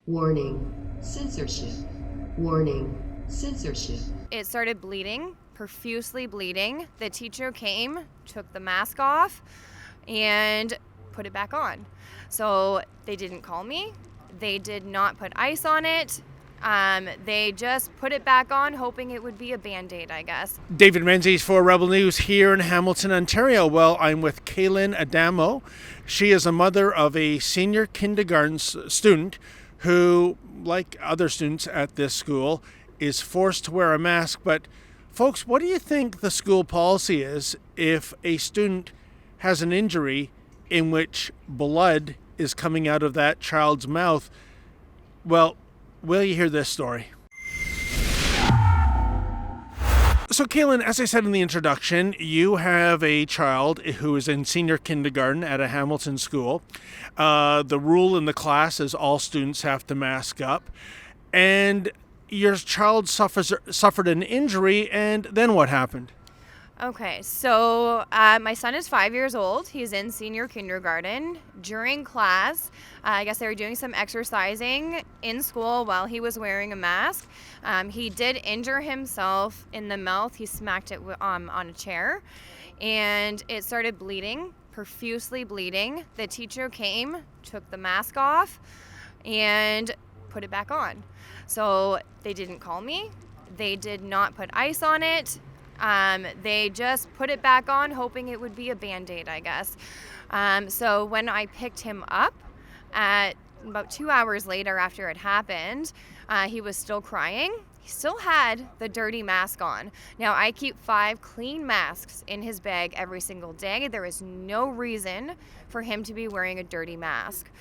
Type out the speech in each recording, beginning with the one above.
Warning, censorship. Warning, censorship. It started bleeding, profusely bleeding. The teacher came, took the mask off, and put it back on. So they didn't call me. They did not put ice on it. They just put it back on, hoping it would be a Band-Aid, I guess. David Menzies for Rebel News here in Hamilton, Ontario. Well, I'm with Kaylin Adamo. She is a mother of a senior kindergarten student who, like other students at this school, is forced to wear a mask. But folks, what do you think the school policy is if a student has an injury in which blood is coming out of that child's mouth? Well, will you hear this story? So, Kaylin, as I said in the introduction, you have a child who is in senior kindergarten at a Hamilton school. The rule in the class is all students have to mask up. And your child suffered an injury, and then what happened? Okay, so my son is 5 years old. He's in senior kindergarten. During class, I guess they were doing some exercising in school while he was wearing a mask. He did injure himself in the mouth. He smacked it on a chair, and it started bleeding, profusely bleeding. The teacher came, took the mask off, and put it back on. So they didn't call me. They did not put ice on it. They just put it back on, hoping it would be a Band-Aid, I guess. So when I picked him up at about 2 hours later after it happened, he was still crying. He still had the dirty mask on. Now, I keep 5 clean masks in his bag every single day. There is no reason for him to be wearing a dirty mask.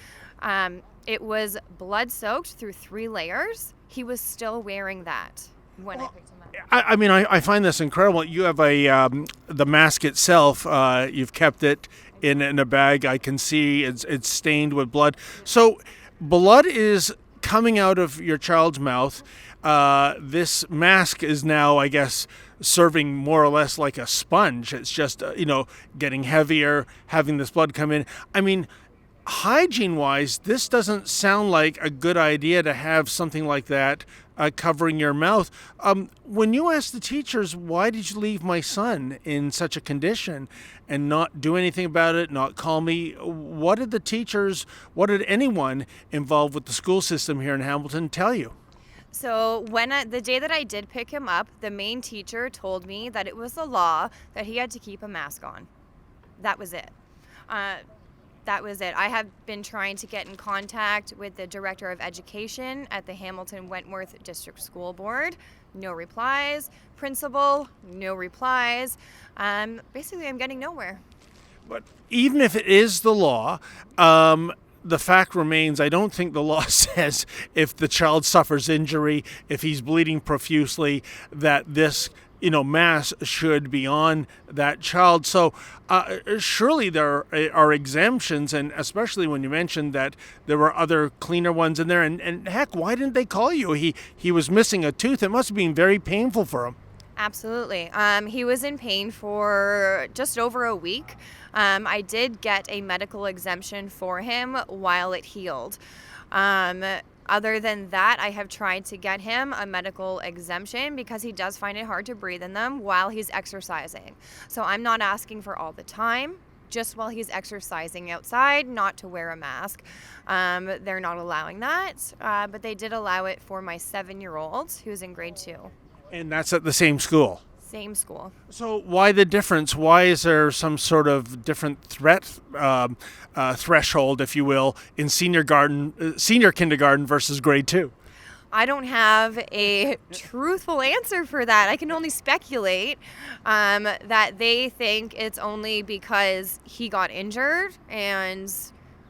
It was blood-soaked through 3 layers. He was still wearing that when I picked him up. I find this incredible. You have the mask itself. You've kept it in a bag. I can see it's stained with blood. So blood is coming out of your child's mouth. This mask is now, I guess, serving more or less like a sponge. It's just, getting heavier, having this blood come in. I mean, hygiene-wise, this doesn't sound like a good idea to have something like that covering your mouth. When you asked the teachers, why did you leave my son in such a condition and not do anything about it, not call me, what did anyone involved with the school system here in Hamilton tell you? So the day that I did pick him up, the main teacher told me that it was the law that he had to keep a mask on. That was it. That was it. I have been trying to get in contact with the Director of Education at the Hamilton Wentworth District School Board. No replies. Principal, no replies. Basically, I'm getting nowhere. But even if it is the law, the fact remains, I don't think the law says if the child suffers injury, if he's bleeding profusely, that this mask should be on that child. So surely there are exemptions, and especially when you mentioned that there were other cleaner ones in there. And heck, why didn't they call you? He was missing a tooth. It must have been very painful for him. Absolutely. He was in pain for just over a week. I did get a medical exemption for him while it healed. Other than that, I have tried to get him a medical exemption because he does find it hard to breathe in them while he's exercising. So I'm not asking for all the time, just while he's exercising outside, not to wear a mask. They're not allowing that, but they did allow it for my 7-year-old who's in grade 2. And that's at the same school? Same school. So why the difference? Why is there some sort of different threshold, if you will, in senior kindergarten versus grade 2? I don't have a truthful answer for that. I can only speculate that they think it's only because he got injured and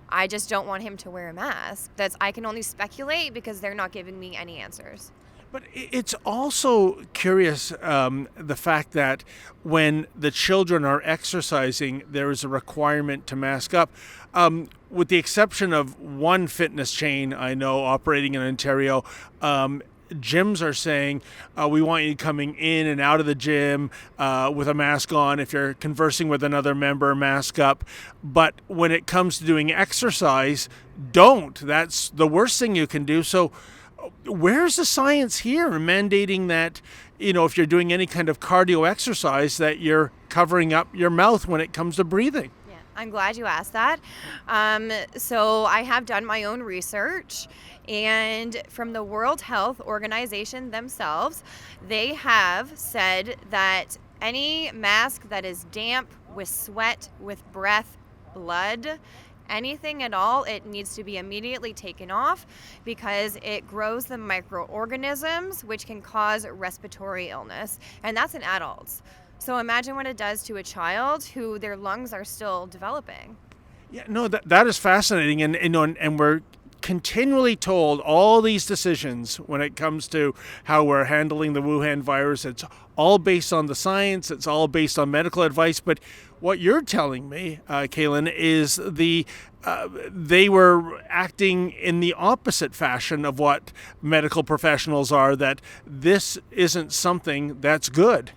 I just don't want him to wear a mask. I can only speculate because they're not giving me any answers. But it's also curious, the fact that when the children are exercising, there is a requirement to mask up. With the exception of one fitness chain I know operating in Ontario, gyms are saying, we want you coming in and out of the gym with a mask on. If you're conversing with another member, mask up. But when it comes to doing exercise, don't. That's the worst thing you can do. So where's the science here in mandating that, if you're doing any kind of cardio exercise, that you're covering up your mouth when it comes to breathing? Yeah, I'm glad you asked that. So I have done my own research, and from the World Health Organization themselves, they have said that any mask that is damp, with sweat, with breath, blood, anything at all, it needs to be immediately taken off because it grows the microorganisms which can cause respiratory illness, and that's in adults. So imagine what it does to a child who their lungs are still developing. Yeah, no, that is fascinating, and we're continually told all these decisions when it comes to how we're handling the Wuhan virus. It's all based on the science. It's all based on medical advice. But what you're telling me, Kaylin, is they were acting in the opposite fashion of what medical professionals are, that this isn't something that's good.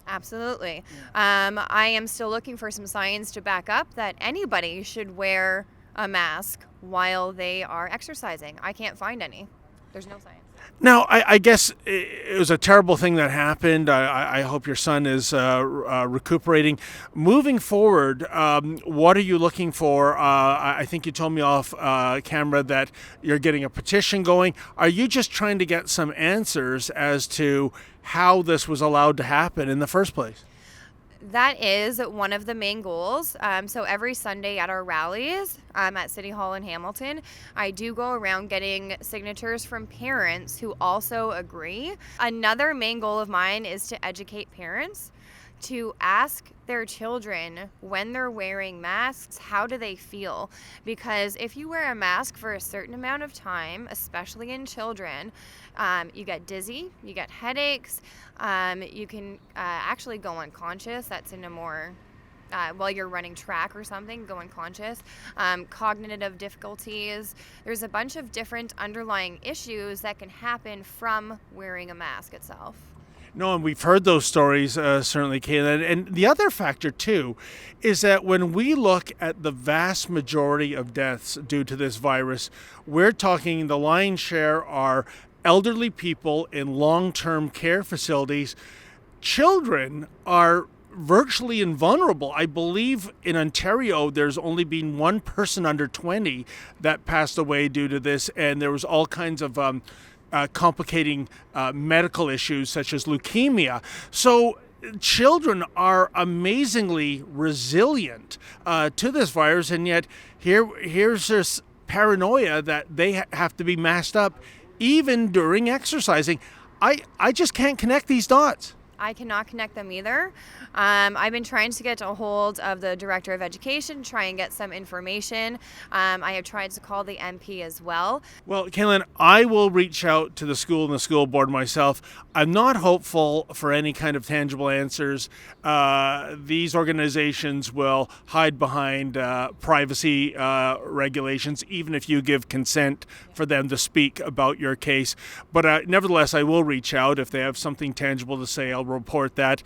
Absolutely. I am still looking for some science to back up that anybody should wear a mask while they are exercising. I can't find any. There's no science. Now, I guess it was a terrible thing that happened. I hope your son is recuperating. Moving forward, what are you looking for? I think you told me off camera that you're getting a petition going. Are you just trying to get some answers as to how this was allowed to happen in the first place? That is one of the main goals. So every Sunday at our rallies at City Hall in Hamilton, I do go around getting signatures from parents who also agree. Another main goal of mine is to educate parents to ask their children when they're wearing masks, how do they feel? Because if you wear a mask for a certain amount of time, especially in children, you get dizzy, you get headaches, you can actually go unconscious. That's in a more, while you're running track or something, go unconscious. Cognitive difficulties. There's a bunch of different underlying issues that can happen from wearing a mask itself. No, and we've heard those stories, certainly, Kayla. And the other factor, too, is that when we look at the vast majority of deaths due to this virus, we're talking the lion's share are elderly people in long-term care facilities. Children are virtually invulnerable. I believe in Ontario, there's only been one person under 20 that passed away due to this, and there was all kinds of complicating medical issues such as leukemia. So children are amazingly resilient to this virus, and yet here's this paranoia that they have to be masked up even during exercising. I just can't connect these dots. I cannot connect them either. I've been trying to get a hold of the Director of Education, try and get some information. I have tried to call the MP as well. Well, Kaylin, I will reach out to the school and the school board myself. I'm not hopeful for any kind of tangible answers. These organizations will hide behind privacy regulations, even if you give consent for them to speak about your case. But nevertheless, I will reach out. If they have something tangible to say, I'll report that.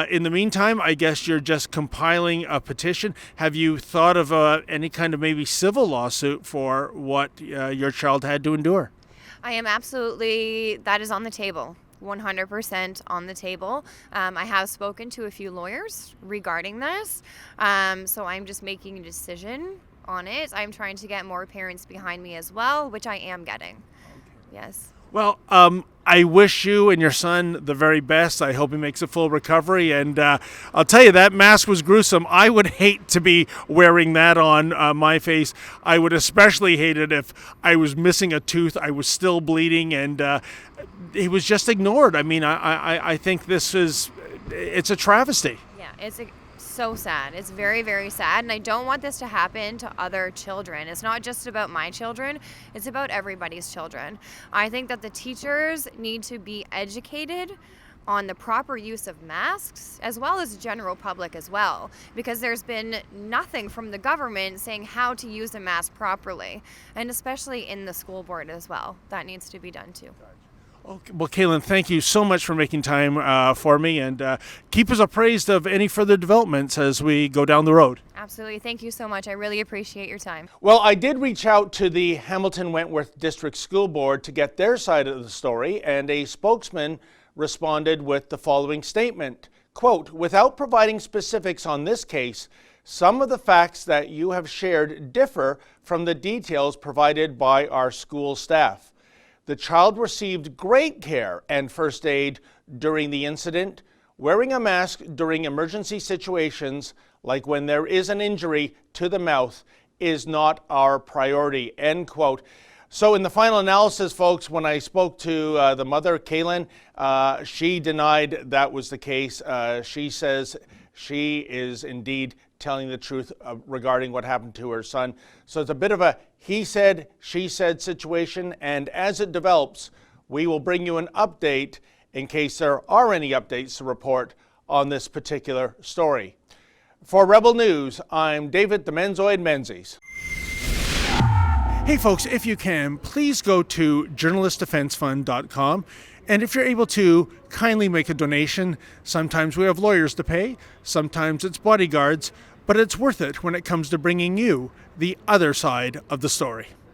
In the meantime, I guess you're just compiling a petition. Have you thought of any kind of maybe civil lawsuit for what your child had to endure? I am absolutely, that is on the table. 100% on the table. I have spoken to a few lawyers regarding this, so I'm just making a decision on it. I'm trying to get more parents behind me as well, which I am getting. Yes. Well, I wish you and your son the very best. I hope he makes a full recovery. And I'll tell you, that mask was gruesome. I would hate to be wearing that on my face. I would especially hate it if I was missing a tooth, I was still bleeding, and he was just ignored. I mean, I think it's a travesty. Yeah, it's so sad. It's very, very sad, and I don't want this to happen to other children. It's not just about my children, it's about everybody's children. I think that the teachers need to be educated on the proper use of masks, as well as the general public as well, because there's been nothing from the government saying how to use a mask properly, and especially in the school board as well. That needs to be done too. Okay, well, Kaylin, thank you so much for making time for me, and keep us appraised of any further developments as we go down the road. Absolutely. Thank you so much. I really appreciate your time. Well, I did reach out to the Hamilton Wentworth District School Board to get their side of the story, and a spokesman responded with the following statement, quote, "Without providing specifics on this case, some of the facts that you have shared differ from the details provided by our school staff. The child received great care and first aid during the incident. Wearing a mask during emergency situations, like when there is an injury to the mouth, is not our priority," end quote. So in the final analysis, folks, when I spoke to the mother, Kaylin, she denied that was the case. She says she is indeed telling the truth regarding what happened to her son. So it's a bit of a he said, she said situation, and as it develops, we will bring you an update in case there are any updates to report on this particular story. For Rebel News, I'm David the Menzoid Menzies. Hey folks, if you can, please go to journalistdefensefund.com, and if you're able to, kindly make a donation. Sometimes we have lawyers to pay, sometimes it's bodyguards, but it's worth it when it comes to bringing you the other side of the story.